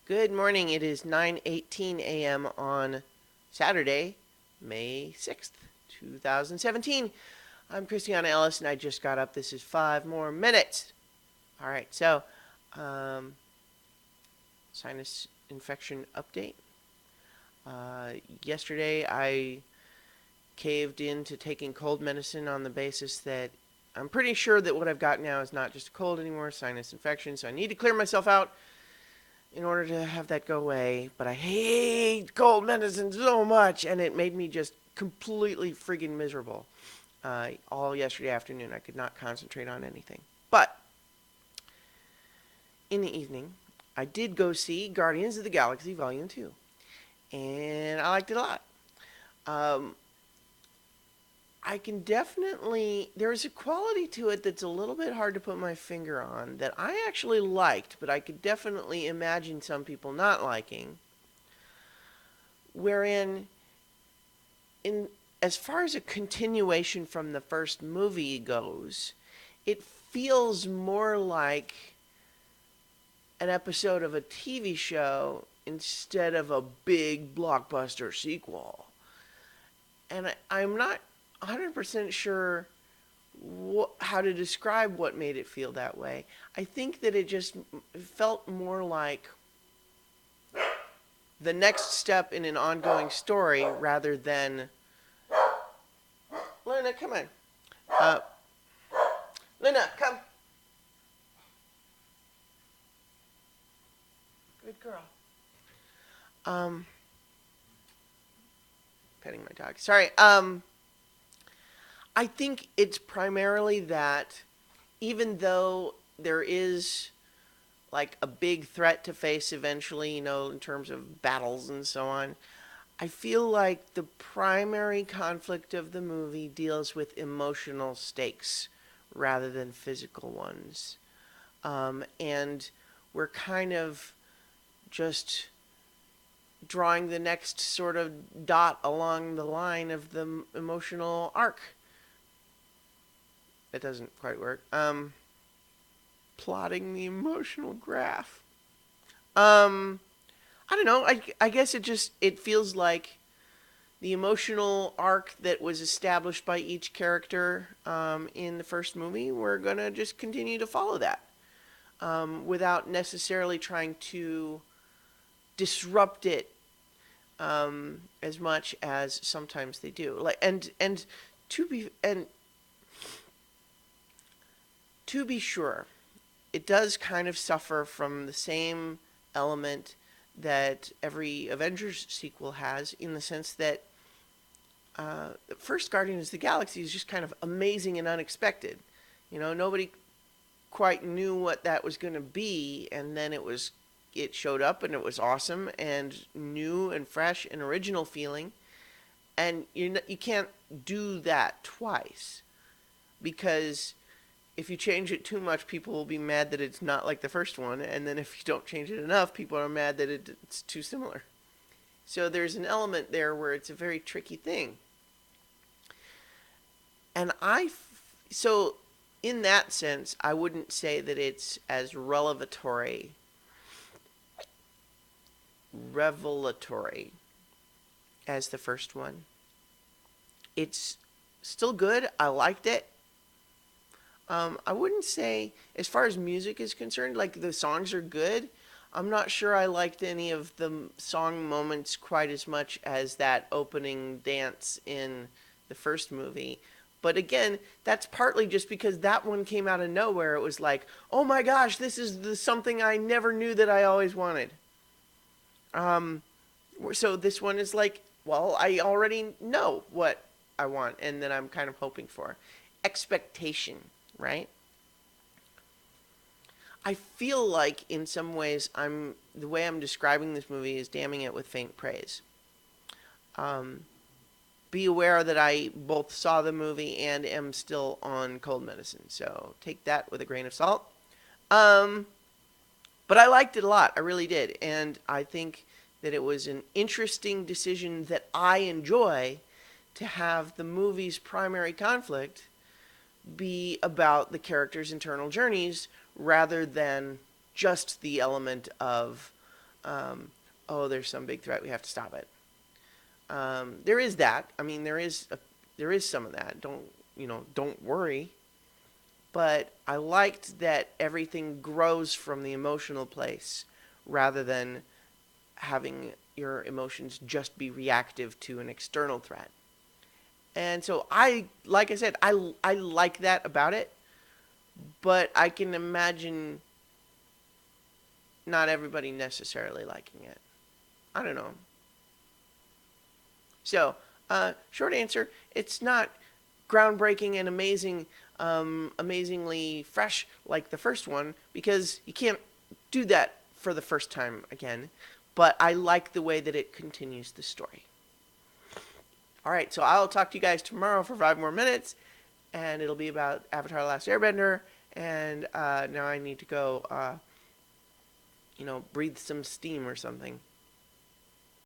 Good morning. It is 9:18 a.m. on Saturday, May 6th, 2017. I'm Christiana Ellis, and I just got up. This is 5 more minutes. All right, so um, sinus infection update. Yesterday, I caved into taking cold medicine on the basis that I'm pretty sure that what I've got now is not just a cold anymore, sinus infection, so I need to clear myself out in order to have that go away. But I hate cold medicine so much, and it made me just completely friggin' miserable. All yesterday afternoon, I could not concentrate on anything. But in the evening, I did go see Guardians of the Galaxy Volume 2, and I liked it a lot. Um, I can definitely, there's a quality to it that's a little bit hard to put my finger on that I actually liked, but I could definitely imagine some people not liking. Wherein, in as far as a continuation from the first movie goes, it feels more like an episode of a TV show instead of a big blockbuster sequel. And I'm not 100% sure how to describe what made it feel that way. I think that it just felt more like the next step in an ongoing story rather than. Luna, come on. Uh, Luna, come. Good girl. Um, Petting my dog. Sorry. I think it's primarily that even though there is like a big threat to face eventually, in terms of battles and so on, I feel like the primary conflict of the movie deals with emotional stakes rather than physical ones. And we're kind of just drawing the next sort of dot along the line of the emotional arc. It doesn't quite work. Plotting the emotional graph. I don't know. I guess it feels like the emotional arc that was established by each character in the first movie. We're gonna just continue to follow that without necessarily trying to disrupt it as much as sometimes they do. To be and to be sure, it does kind of suffer from the same element that every Avengers sequel has, in the sense that the first Guardians of the Galaxy is just kind of amazing and unexpected. Nobody quite knew what that was going to be, and then it showed up and it was awesome and new and fresh and original feeling. And you can't do that twice, because if you change it too much, people will be mad that it's not like the first one, and then if you don't change it enough, people are mad that it's too similar. So there's an element there where it's a very tricky thing. And so in that sense, I wouldn't say that it's as revelatory as the first one. It's still good. I liked it. I wouldn't say, as far as music is concerned, like the songs are good. I'm not sure I liked any of the song moments quite as much as that opening dance in the first movie. But again, that's partly just because that one came out of nowhere. It was like, oh my gosh, this is something I never knew that I always wanted. So this one is like, well, I already know what I want and that I'm kind of hoping for. Expectation, right? I feel like in some ways the way I'm describing this movie is damning it with faint praise. Be aware that I both saw the movie and am still on cold medicine, so take that with a grain of salt. But I liked it a lot. I really did. And I think that it was an interesting decision that I enjoy, to have the movie's primary conflict be about the characters' internal journeys rather than just the element of oh, there's some big threat, we have to stop it. There is that. I mean, there is some of that. Don't worry. But I liked that everything grows from the emotional place rather than having your emotions just be reactive to an external threat. And so like I said, I like that about it, but I can imagine not everybody necessarily liking it. I don't know. So, short answer, it's not groundbreaking and amazing, amazingly fresh like the first one, because you can't do that for the first time again. But I like the way that it continues the story. All right, so I'll talk to you guys tomorrow for 5 more minutes, and it'll be about Avatar: The Last Airbender. And now I need to go, breathe some steam or something.